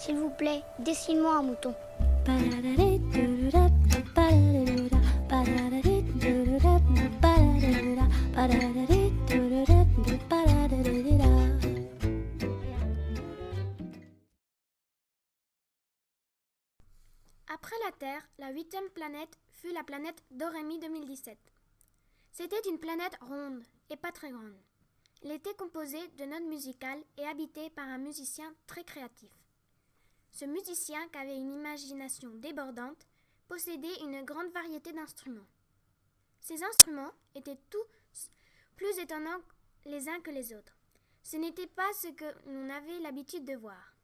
S'il vous plaît, dessine-moi un mouton. Après la Terre, la 8e planète fut la planète Dorémy 2017. C'était une planète ronde et pas très grande. Elle était composée de notes musicales et habitée par un musicien très créatif. Ce musicien, qui avait une imagination débordante, possédait une grande variété d'instruments. Ces instruments étaient tous plus étonnants les uns que les autres. Ce n'était pas ce que l'on avait l'habitude de voir.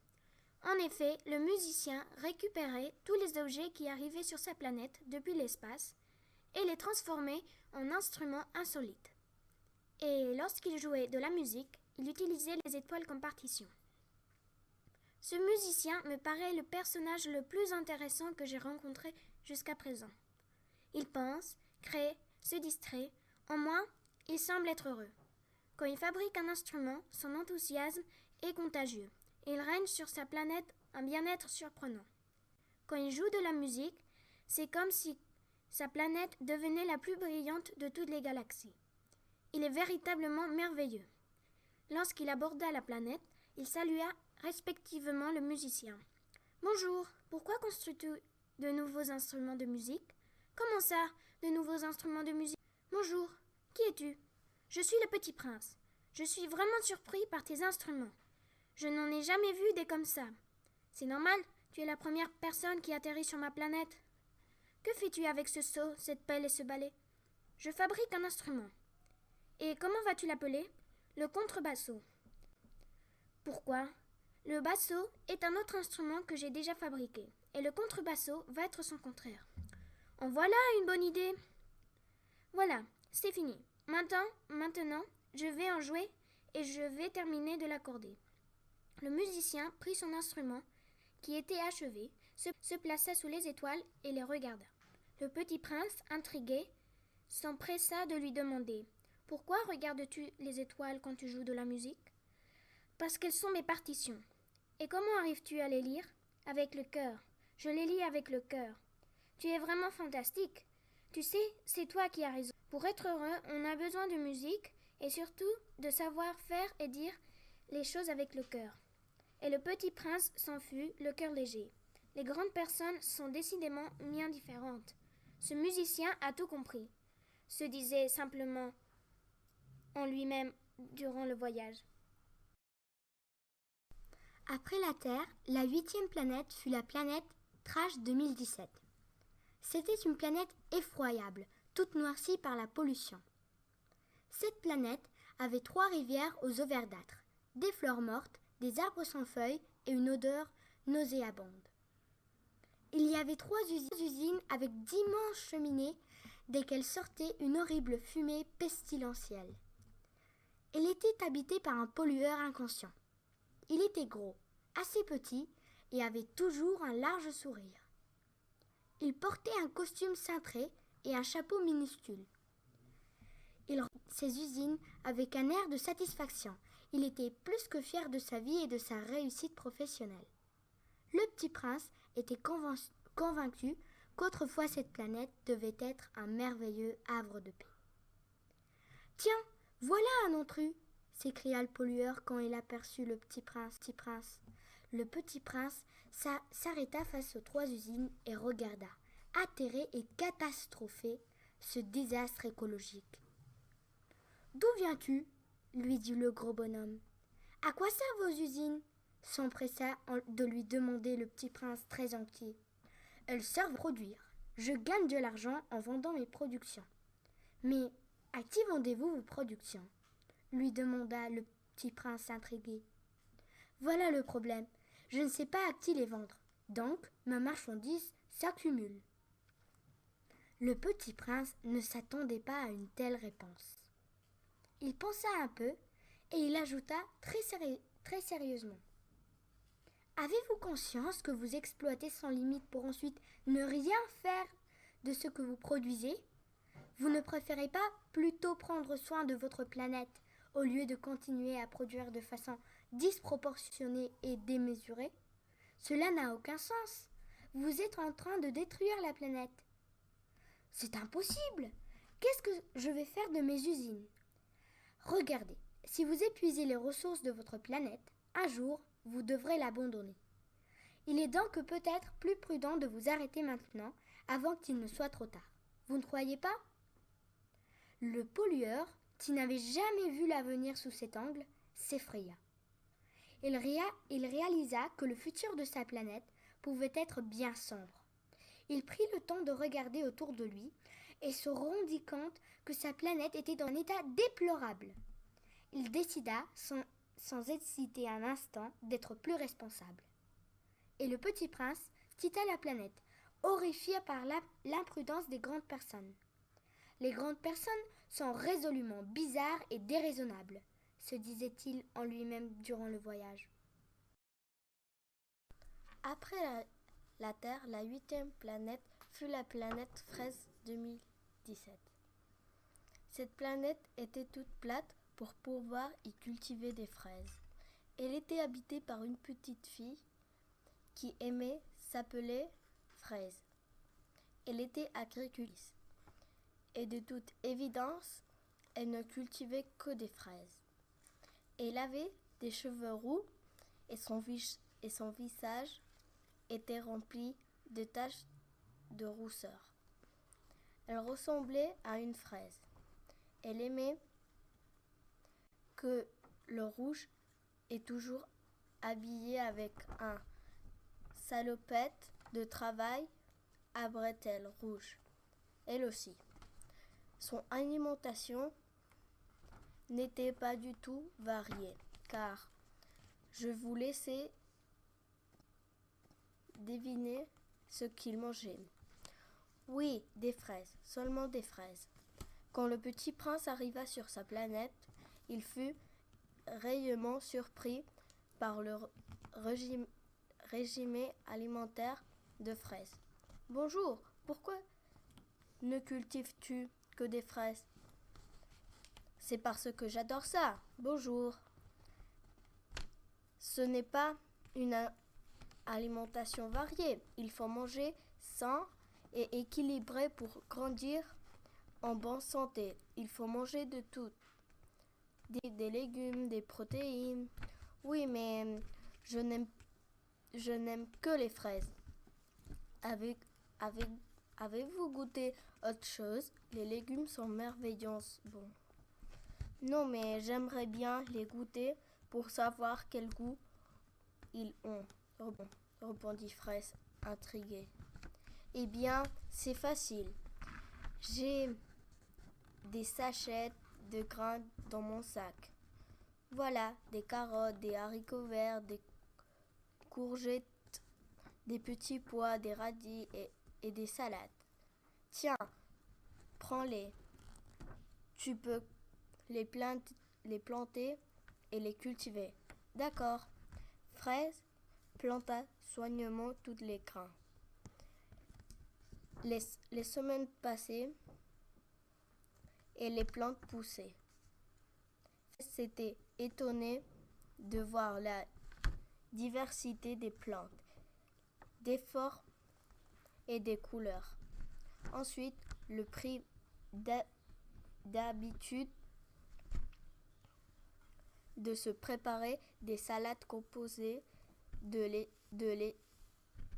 En effet, le musicien récupérait tous les objets qui arrivaient sur sa planète depuis l'espace et les transformait en instruments insolites. Et lorsqu'il jouait de la musique, il utilisait les étoiles comme partition. Ce musicien me paraît le personnage le plus intéressant que j'ai rencontré jusqu'à présent. Il pense, crée, se distrait, en moins, il semble être heureux. Quand il fabrique un instrument, son enthousiasme est contagieux. Il règne sur sa planète un bien-être surprenant. Quand il joue de la musique, c'est comme si sa planète devenait la plus brillante de toutes les galaxies. Il est véritablement merveilleux. Lorsqu'il aborda la planète, il salua respectivement le musicien. « Bonjour, pourquoi construis-tu de nouveaux instruments de musique ? » ?»« Comment ça, de nouveaux instruments de musique ? » ?»« Bonjour, qui es-tu ? » ?»« Je suis le petit prince. Je suis vraiment surpris par tes instruments. Je n'en ai jamais vu des comme ça. C'est normal, tu es la première personne qui atterrit sur ma planète. Que fais-tu avec ce seau, cette pelle et ce balai ? Je fabrique un instrument. Et comment vas-tu l'appeler ? Le contrebasso. Pourquoi ? Le basso est un autre instrument que j'ai déjà fabriqué, et le contrebasso va être son contraire. En voilà une bonne idée. Voilà, c'est fini. Maintenant, je vais en jouer et je vais terminer de l'accorder. Le musicien prit son instrument, qui était achevé, se plaça sous les étoiles et les regarda. Le petit prince, intrigué, s'empressa de lui demander « Pourquoi regardes-tu les étoiles quand tu joues de la musique ?»« Parce qu'elles sont mes partitions. »« Et comment arrives-tu à les lire ? » ?»« Avec le cœur. Je les lis avec le cœur. »« Tu es vraiment fantastique. Tu sais, c'est toi qui as raison. Pour être heureux, on a besoin de musique et surtout de savoir faire et dire les choses avec le cœur. » Et le petit prince s'en fut, le cœur léger. Les grandes personnes sont décidément bien différentes. Ce musicien a tout compris, se disait simplement en lui-même durant le voyage. Après la Terre, la 8e planète fut la planète Trash 2017. C'était une planète effroyable, toute noircie par la pollution. Cette planète avait 3 rivières aux eaux verdâtres, des fleurs mortes, des arbres sans feuilles et une odeur nauséabonde. Il y avait 3 usines avec d'immenses cheminées desquelles sortait une horrible fumée pestilentielle. Elle était habitée par un pollueur inconscient. Il était gros, assez petit et avait toujours un large sourire. Il portait un costume cintré et un chapeau minuscule. Il rendait ses usines avec un air de satisfaction. Il était plus que fier de sa vie et de sa réussite professionnelle. Le petit prince était convaincu qu'autrefois cette planète devait être un merveilleux havre de paix. « Tiens, voilà un intrus !» s'écria le pollueur quand il aperçut le petit prince. Le petit prince s'arrêta face aux 3 usines et regarda, atterré et catastrophé, ce désastre écologique. « D'où viens-tu ?» lui dit le gros bonhomme. « À quoi servent vos usines ?» s'empressa de lui demander le petit prince très inquiet. « Elles servent à produire. Je gagne de l'argent en vendant mes productions. »« Mais à qui vendez-vous vos productions ?» lui demanda le petit prince intrigué. « Voilà le problème. Je ne sais pas à qui les vendre. Donc, ma marchandise s'accumule. » Le petit prince ne s'attendait pas à une telle réponse. Il pensa un peu et il ajouta très sérieusement. « Avez-vous conscience que vous exploitez sans limite pour ensuite ne rien faire de ce que vous produisez ? Vous ne préférez pas plutôt prendre soin de votre planète au lieu de continuer à produire de façon disproportionnée et démesurée ? Cela n'a aucun sens. Vous êtes en train de détruire la planète. C'est impossible. Qu'est-ce que je vais faire de mes usines? Regardez, si vous épuisez les ressources de votre planète, un jour, vous devrez l'abandonner. Il est donc peut-être plus prudent de vous arrêter maintenant avant qu'il ne soit trop tard. Vous ne croyez pas? Le pollueur, qui n'avait jamais vu l'avenir sous cet angle, s'effraya. Il réalisa que le futur de sa planète pouvait être bien sombre. Il prit le temps de regarder autour de lui et se rendit compte que sa planète était dans un état déplorable. Il décida, sans hésiter un instant, d'être plus responsable. Et le petit prince quitta la planète, horrifié par l'imprudence des grandes personnes. Les grandes personnes sont résolument bizarres et déraisonnables, se disait-il en lui-même durant le voyage. Après la Terre, la 8e planète fut la planète Fraise 2017. Cette planète était toute plate pour pouvoir y cultiver des fraises. Elle était habitée par une petite fille qui aimait s'appeler Fraise. Elle était agricultrice et de toute évidence, elle ne cultivait que des fraises. Elle avait des cheveux roux et son visage était rempli de taches de rousseur. Elle ressemblait à une fraise. Elle aimait que le rouge est toujours habillé avec un salopette de travail à bretelles rouges. Elle aussi. Son alimentation n'était pas du tout variée, car je vous laissais deviner ce qu'il mangeait. Oui, des fraises, seulement des fraises. Quand le petit prince arriva sur sa planète, il fut réellement surpris par le régime alimentaire de fraises. Bonjour, pourquoi ne cultives-tu que des fraises? C'est parce que j'adore ça. Bonjour. Ce n'est pas une alimentation variée. Il faut manger sain et équilibré pour grandir en bonne santé. Il faut manger de tout. Des légumes, des protéines. Oui, mais je n'aime que les fraises. Avez-vous goûté autre chose? Les légumes sont merveilleux. Bon. Non, mais j'aimerais bien les goûter pour savoir quel goût ils ont. Répondit Fraise, intriguée. Eh bien, c'est facile. J'ai des sachets de grains dans mon sac. Voilà, des carottes, des haricots verts, des courgettes, des petits pois, des radis et des salades. Tiens, prends-les. Tu peux les planter et les cultiver. D'accord. Fraise planta soigneusement tous les grains. Les semaines passaient et les plantes poussaient. Fraise s'était étonné de voir la diversité des plantes, des formes et des couleurs. Ensuite, le prit d'habitude de se préparer des salades composées de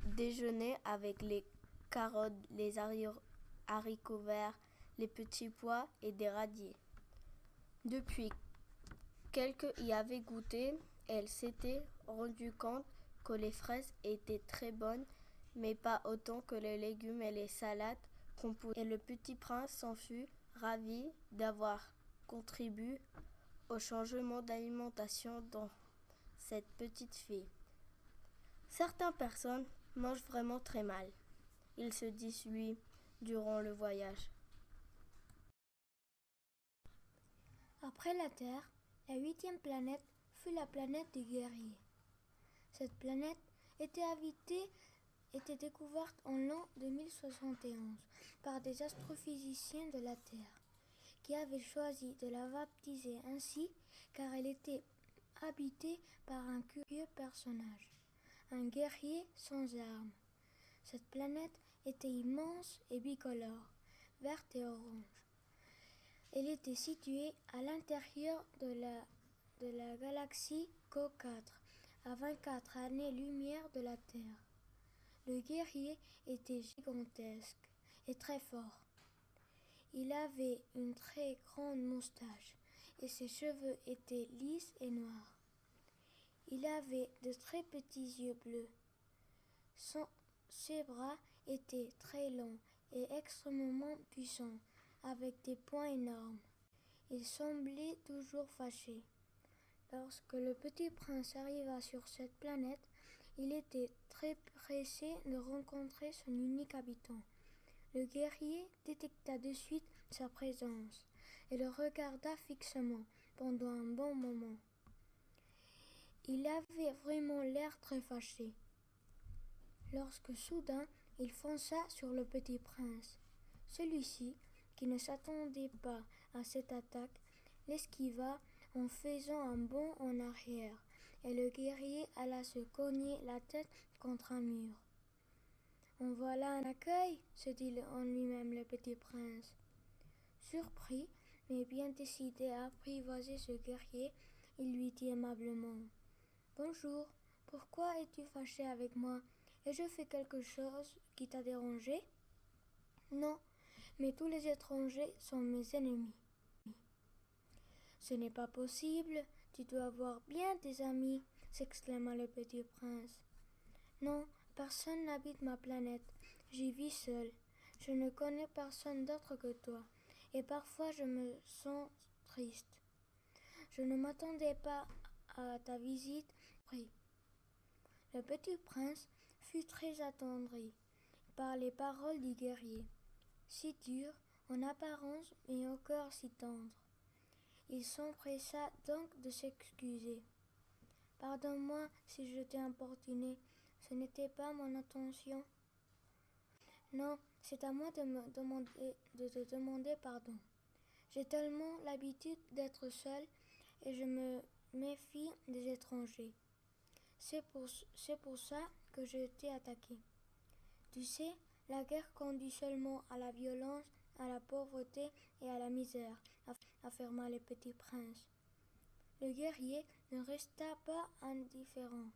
déjeuner avec les carottes, les haricots verts, les petits pois et des radis. Depuis qu'elle y avait goûté, elle s'était rendue compte que les fraises étaient très bonnes, mais pas autant que les légumes et les salades composées. Et le petit prince s'en fut ravi d'avoir contribué au changement d'alimentation dans cette petite fille. Certaines personnes mangent vraiment très mal. Il se dit lui durant le voyage. Après la Terre, la 8e planète fut la planète des guerriers. Cette planète était découverte en l'an 2071 par des astrophysiciens de la Terre, qui avaient choisi de la baptiser ainsi car elle était habitée par un curieux personnage, un guerrier sans armes. Cette planète était immense et bicolore, verte et orange. Elle était située à l'intérieur de la galaxie Co-4, à 24 années-lumière de la Terre. Le guerrier était gigantesque et très fort. Il avait une très grande moustache et ses cheveux étaient lisses et noirs. Il avait de très petits yeux bleus. Ses bras étaient très longs et extrêmement puissants, avec des poings énormes. Il semblait toujours fâché. Lorsque le petit prince arriva sur cette planète, il était très pressé de rencontrer son unique habitant. Le guerrier détecta de suite sa présence et le regarda fixement pendant un bon moment. Il avait vraiment l'air très fâché. Lorsque soudain il fonça sur le petit prince. Celui-ci, qui ne s'attendait pas à cette attaque, l'esquiva en faisant un bond en arrière, et le guerrier alla se cogner la tête contre un mur. En voilà un accueil, se dit en lui-même le petit prince. Surpris, mais bien décidé à apprivoiser ce guerrier, il lui dit aimablement: « Bonjour, pourquoi es-tu fâché avec moi? Ai-je fait quelque chose qui t'a dérangé? » « Non, mais tous les étrangers sont mes ennemis. » « Ce n'est pas possible, tu dois avoir bien des amis, s'exclama le petit prince. « Non, personne n'habite ma planète, j'y vis seul. Je ne connais personne d'autre que toi, et parfois je me sens triste. Je ne m'attendais pas à ta visite. » Le petit prince fut très attendri par les paroles du guerrier, si dur en apparence mais au cœur si tendre. Il s'empressa donc de s'excuser. « Pardonne-moi si je t'ai importuné, ce n'était pas mon intention. »« Non, c'est à moi de te demander pardon. J'ai tellement l'habitude d'être seule et je me méfie des étrangers. C'est pour ça que je t'ai attaqué. Tu sais, la guerre conduit seulement à la violence, à la pauvreté et à la misère, affirma le petit prince. Le guerrier ne resta pas indifférent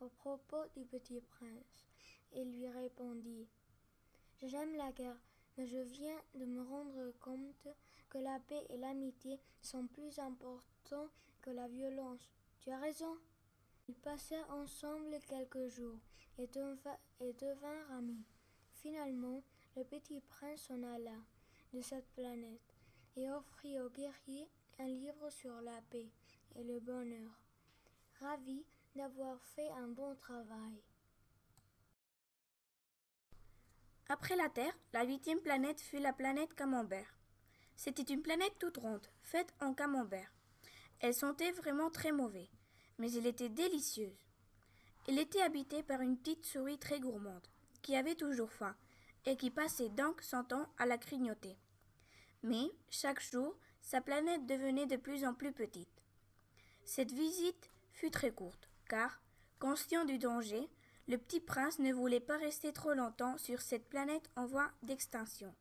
aux propos du petit prince et lui répondit: « J'aime la guerre, mais je viens de me rendre compte que la paix et l'amitié sont plus importants que la violence. Tu as raison. » Ils passèrent ensemble quelques jours et devinrent amis. Finalement, le petit prince s'en alla de cette planète et offrit au guerrier un livre sur la paix et le bonheur, ravi d'avoir fait un bon travail. Après la Terre, la 8e planète fut la planète Camembert. C'était une planète toute ronde, faite en camembert. Elle sentait vraiment très mauvais, mais elle était délicieuse. Elle était habitée par une petite souris très gourmande, qui avait toujours faim, et qui passait donc son temps à la grignoter. Mais, chaque jour, sa planète devenait de plus en plus petite. Cette visite fut très courte, car, conscient du danger, le petit prince ne voulait pas rester trop longtemps sur cette planète en voie d'extinction.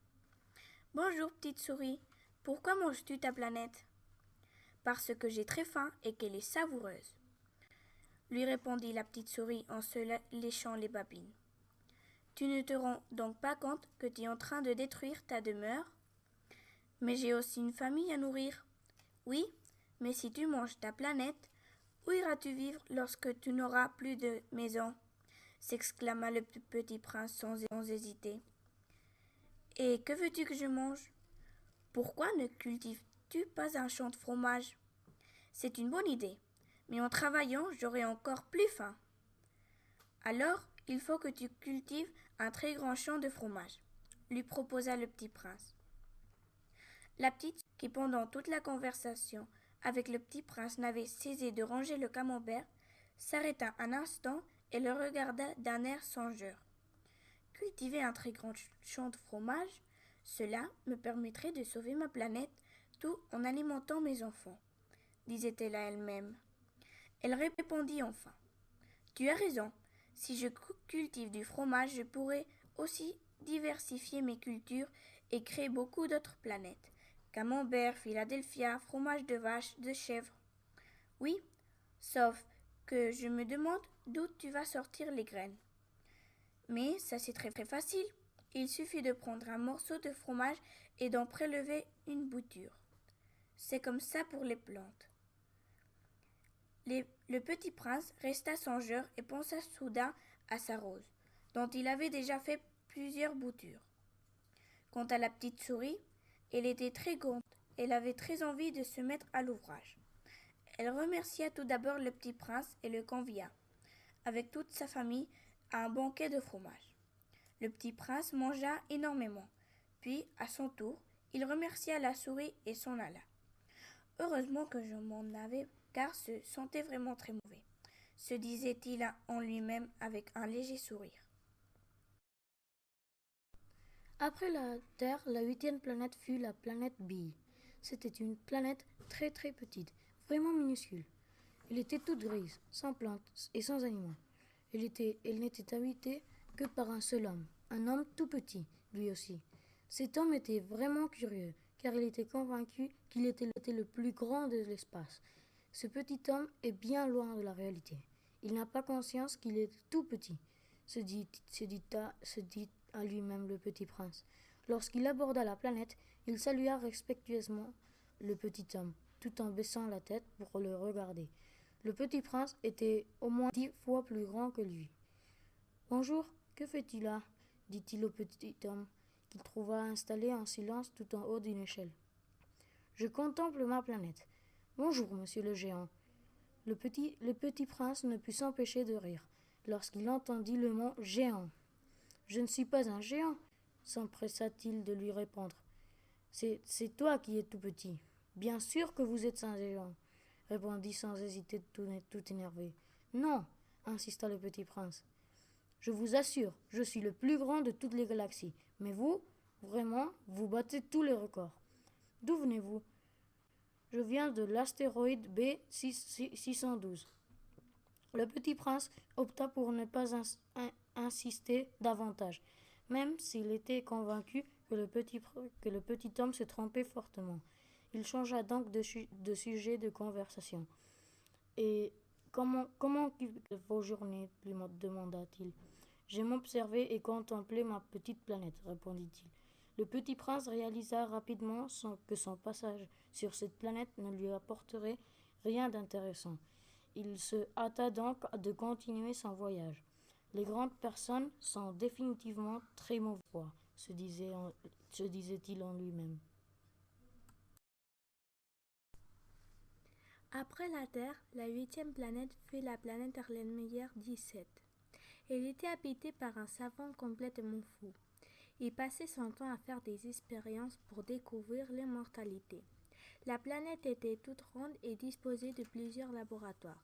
« Bonjour, petite souris, pourquoi manges-tu ta planète ?»« Parce que j'ai très faim et qu'elle est savoureuse. » lui répondit la petite souris en se léchant les babines. « Tu ne te rends donc pas compte que tu es en train de détruire ta demeure ? Mais j'ai aussi une famille à nourrir. » « Oui, mais si tu manges ta planète, où iras-tu vivre lorsque tu n'auras plus de maison ?» s'exclama le petit prince sans hésiter. « Et que veux-tu que je mange ? Pourquoi ne cultives-tu pas un champ de fromage ? C'est une bonne idée, mais en travaillant, j'aurai encore plus faim. Alors, il faut que tu cultives un très grand champ de fromage, lui proposa le petit prince. La petite, qui pendant toute la conversation avec le petit prince n'avait cessé de ranger le camembert, s'arrêta un instant et le regarda d'un air songeur. « Cultiver un très grand champ de fromage, cela me permettrait de sauver ma planète tout en alimentant mes enfants, disait-elle à elle-même. Elle répondit enfin: « Tu as raison, Si je cultive du fromage, je pourrais aussi diversifier mes cultures et créer beaucoup d'autres planètes. Camembert, Philadelphia, fromage de vache, de chèvre. Oui, sauf que je me demande d'où tu vas sortir les graines. Mais ça c'est très facile. Il suffit de prendre un morceau de fromage et d'en prélever une bouture. C'est comme ça pour les plantes. Le petit prince resta songeur et pensa soudain à sa rose, dont il avait déjà fait plusieurs boutures. Quant à la petite souris, elle était très gourmande. Elle avait très envie de se mettre à l'ouvrage. Elle remercia tout d'abord le petit prince et le convia, avec toute sa famille, à un banquet de fromage. Le petit prince mangea énormément, puis, à son tour, il remercia la souris et s'en alla. Heureusement que je m'en avais, car ce sentait vraiment très mauvais, se disait-il en lui-même avec un léger sourire. Après la Terre, la 8e planète fut la planète Bille. C'était une planète très petite, vraiment minuscule. Elle était toute grise, sans plantes et sans animaux. Elle n'était habitée que par un seul homme, un homme tout petit, lui aussi. Cet homme était vraiment curieux, car il était convaincu qu'il était le plus grand de l'espace. Ce petit homme est bien loin de la réalité. Il n'a pas conscience qu'il est tout petit, se dit à lui-même le petit prince. Lorsqu'il aborda la planète, il salua respectueusement le petit homme, tout en baissant la tête pour le regarder. Le petit prince était au moins 10 fois plus grand que lui. « Bonjour, que fais-tu là ?» dit-il au petit homme, qu'il trouva installé en silence tout en haut d'une échelle. « Je contemple ma planète. Bonjour, monsieur le géant. » Le petit prince ne put s'empêcher de rire lorsqu'il entendit le mot « géant ». « Je ne suis pas un géant », s'empressa-t-il de lui répondre. « C'est toi qui es tout petit. »« Bien sûr que vous êtes un géant », répondit sans hésiter tout énervé. « Non », insista le petit prince. « Je vous assure, je suis le plus grand de toutes les galaxies. Mais vous, vraiment, vous battez tous les records. D'où venez-vous ? » « Je viens de l'astéroïde B612. » Le petit prince opta pour ne pas insister davantage, même s'il était convaincu que le petit homme se trompait fortement. Il changea donc de sujet de conversation. « Et comment vos journées ?» lui demanda-t-il. « J'aime observer et contempler ma petite planète, » répondit-il. Le petit prince réalisa rapidement que son passage sur cette planète ne lui apporterait rien d'intéressant. Il se hâta donc de continuer son voyage. Les grandes personnes sont définitivement très mauvaises foi, se disait-il en lui-même. Après la Terre, la 8e planète fut la planète Erlenmeyer 17. Elle était habitée par un savant complètement fou. Il passait son temps à faire des expériences pour découvrir l'immortalité. La planète était toute ronde et disposée de plusieurs laboratoires.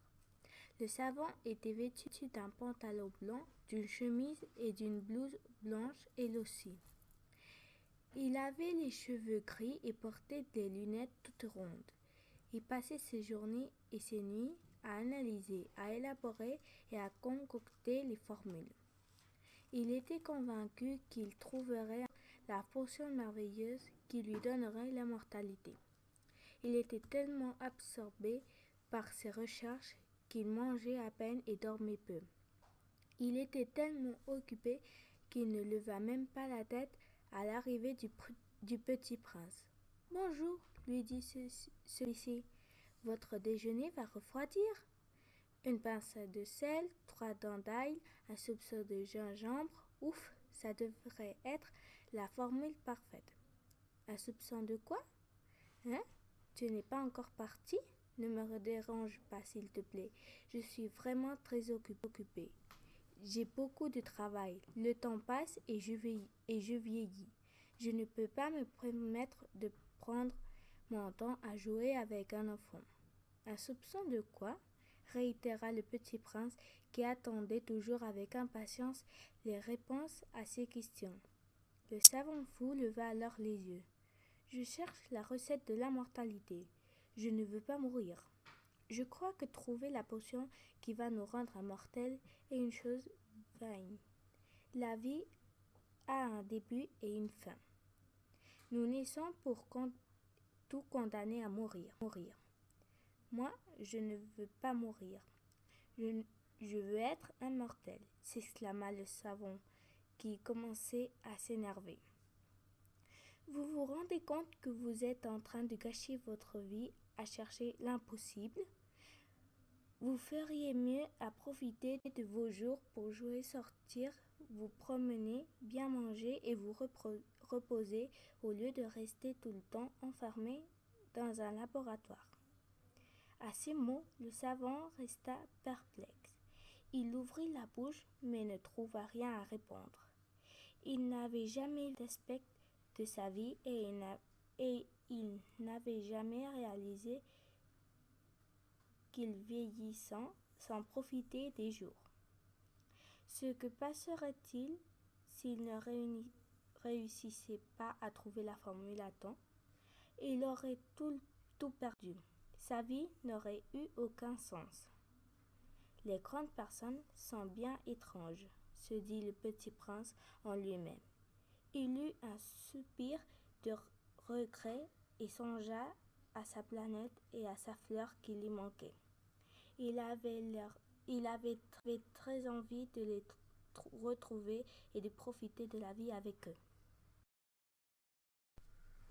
Le savant était vêtu d'un pantalon blanc, d'une chemise et d'une blouse blanche elle aussi. Il avait les cheveux gris et portait des lunettes toutes rondes. Il passait ses journées et ses nuits à analyser, à élaborer et à concocter les formules. Il était convaincu qu'il trouverait la potion merveilleuse qui lui donnerait l'immortalité. Il était tellement absorbé par ses recherches qu'il mangeait à peine et dormait peu. Il était tellement occupé qu'il ne leva même pas la tête à l'arrivée du petit prince. « Bonjour, lui dit celui-ci, votre déjeuner va refroidir. Une pincée de sel, 3 dents d'ail, un soupçon de gingembre, ouf, ça devrait être la formule parfaite. Un soupçon de quoi? Hein? Tu n'es pas encore parti? Ne me dérange pas, s'il te plaît. Je suis vraiment très occupée. J'ai beaucoup de travail. Le temps passe et je vieillis. Je ne peux pas me permettre de prendre mon temps à jouer avec un enfant. Un soupçon de quoi? Réitéra le petit prince qui attendait toujours avec impatience les réponses à ses questions. Le savant fou leva alors les yeux. Je cherche la recette de l'immortalité. Je ne veux pas mourir. Je crois que trouver la potion qui va nous rendre immortels est une chose vaine. La vie a un début et une fin. Nous naissons pour tout condamner à mourir. Moi, je ne veux pas mourir. Je veux être immortel, s'exclama le savant qui commençait à s'énerver. Vous vous rendez compte que vous êtes en train de gâcher votre vie à chercher l'impossible? Vous feriez mieux à profiter de vos jours pour jouer, sortir, vous promener, bien manger et vous reposer au lieu de rester tout le temps enfermé dans un laboratoire. À ces mots, le savant resta perplexe. Il ouvrit la bouche mais ne trouva rien à répondre. Il n'avait jamais d'aspect de sa vie et il n'avait jamais réalisé qu'il vieillissait sans profiter des jours. Ce que passerait-il s'il ne réussissait pas à trouver la formule à temps? Il aurait tout perdu. Sa vie n'aurait eu aucun sens. Les grandes personnes sont bien étranges, se dit le petit prince en lui-même. Il eut un soupir de regret et songea à sa planète et à sa fleur qui lui manquaient. Il avait très envie de les retrouver et de profiter de la vie avec eux.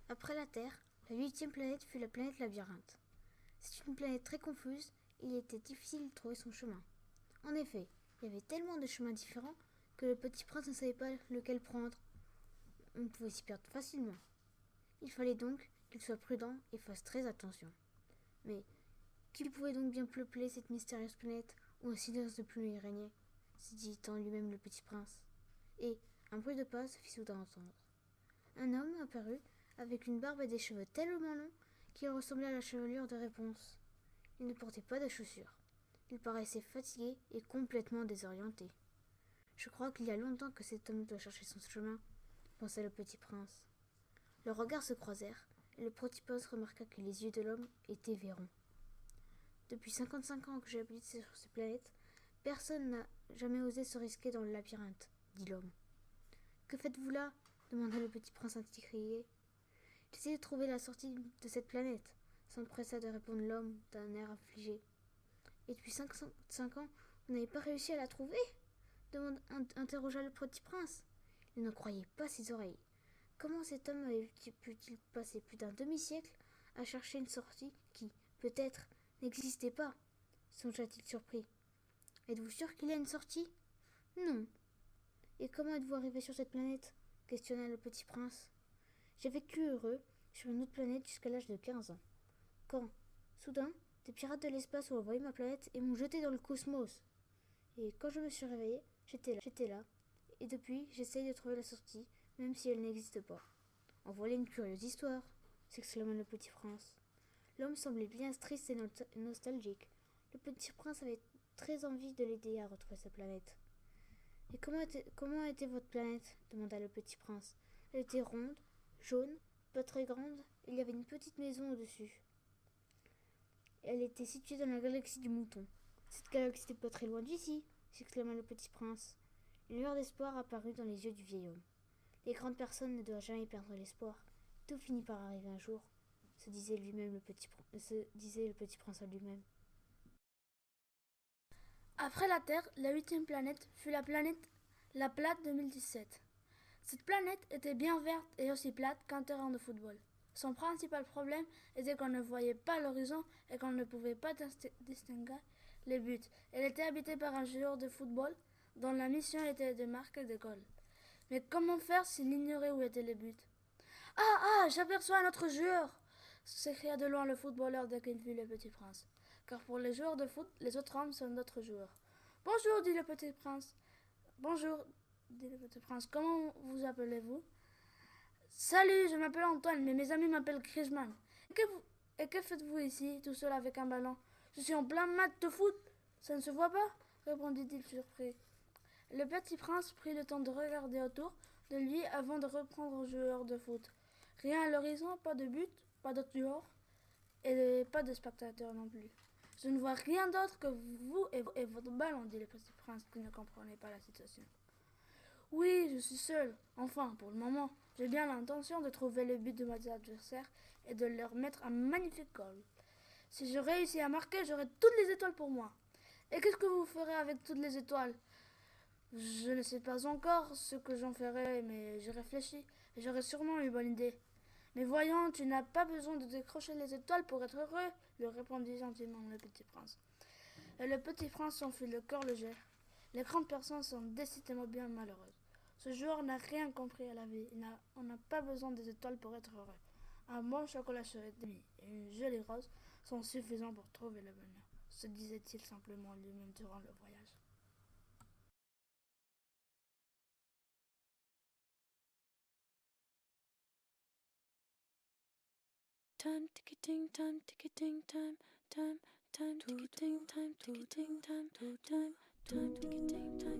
Après la Terre, la 8e planète fut la planète Labyrinthe. C'est une planète très confuse et il était difficile de trouver son chemin. En effet, il y avait tellement de chemins différents que le petit prince ne savait pas lequel prendre. On pouvait s'y perdre facilement. Il fallait donc qu'il soit prudent et fasse très attention. Mais qui pouvait donc bien peupler cette mystérieuse planète où un silence de pluie régnait, se dit en lui-même le petit prince. Et un bruit de pas se fit soudain entendre. Un homme apparut avec une barbe et des cheveux tellement longs qu'il ressemblait à la chevelure de Réponse. Il ne portait pas de chaussures. Il paraissait fatigué et complètement désorienté. Je crois qu'il y a longtemps que cet homme doit chercher son chemin, pensa le petit prince. Leurs regards se croisèrent et le petit prince remarqua que les yeux de l'homme étaient verrons. Depuis 55 ans que j'habite sur cette planète, personne n'a jamais osé se risquer dans le labyrinthe, dit l'homme. Que faites-vous là? Demanda le petit prince intrigué. J'essaie de trouver la sortie de cette planète, s'empressa de répondre l'homme d'un air affligé. Et depuis 55 ans, vous n'avez pas réussi à la trouver? Interrogea le petit prince. Il ne croyait pas ses oreilles. Comment cet homme pu-t-il passer plus d'un demi-siècle à chercher une sortie qui, peut-être, n'existait pas? Songea-t-il surpris. Êtes-vous sûr qu'il y a une sortie? Non. Et comment êtes-vous arrivé sur cette planète? Questionna le petit prince. J'ai vécu heureux sur une autre planète jusqu'à l'âge de 15 ans. Quand, soudain, des pirates de l'espace ont envahi ma planète et m'ont jeté dans le cosmos. Et quand je me suis réveillé, j'étais là. Et depuis, j'essaye de trouver la sortie, même si elle n'existe pas. En voilà une curieuse histoire, s'exclama le petit prince. L'homme semblait bien triste et nostalgique. Le petit prince avait très envie de l'aider à retrouver sa planète. Et comment était votre planète? Demanda le petit prince. Elle était ronde, jaune, pas très grande. Il y avait une petite maison au-dessus. Elle était située dans la galaxie du Mouton. Cette galaxie n'est pas très loin d'ici, s'exclama le petit prince. Une lueur d'espoir apparut dans les yeux du vieil homme. Les grandes personnes ne doivent jamais perdre l'espoir. Tout finit par arriver un jour, se disait le petit prince à lui-même. Après la Terre, la 8e planète fut la planète La Plate 2017. Cette planète était bien verte et aussi plate qu'un terrain de football. Son principal problème était qu'on ne voyait pas l'horizon et qu'on ne pouvait pas distinguer les buts. Elle était habitée par un joueur de football dont la mission était de marquer des goals. Mais comment faire s'il ignorait où étaient les buts? Ah, j'aperçois un autre joueur! S'écria de loin le footballeur dès qu'il vit le petit prince. Car pour les joueurs de foot, les autres hommes sont d'autres joueurs. Bonjour, dit le petit prince. Bonjour, dit le petit prince. Comment vous appelez-vous? Salut, je m'appelle Antoine, mais mes amis m'appellent Griezmann. Et que faites-vous ici, tout seul avec un ballon? Je suis en plein match de foot. Ça ne se voit pas? Répondit-il surpris. Le petit prince prit le temps de regarder autour de lui avant de reprendre au joueur de foot. Rien à l'horizon, pas de but, pas d'autres joueurs et pas de spectateurs non plus. Je ne vois rien d'autre que vous et votre ballon, dit le petit prince qui ne comprenait pas la situation. Oui, je suis seul. Enfin, pour le moment, j'ai bien l'intention de trouver le but de mes adversaires et de leur mettre un magnifique goal. Si je réussis à marquer, j'aurai toutes les étoiles pour moi. Et qu'est-ce que vous ferez avec toutes les étoiles? Je ne sais pas encore ce que j'en ferai, mais j'y réfléchis et j'aurai sûrement une bonne idée. Mais voyons, tu n'as pas besoin de décrocher les étoiles pour être heureux, lui répondit gentiment le petit prince. Et le petit prince s'enfuit le cœur léger. Les grandes personnes sont décidément bien malheureuses. Ce joueur n'a rien compris à la vie. On n'a pas besoin des étoiles pour être heureux. Un bon chocolat chaud et demi et une jolie rose sont suffisants pour trouver le bonheur, se disait-il simplement lui-même durant le voyage. Time ticketing, time ticketing, time ticketing, time ticketing, time ticketing, time ticketing, time.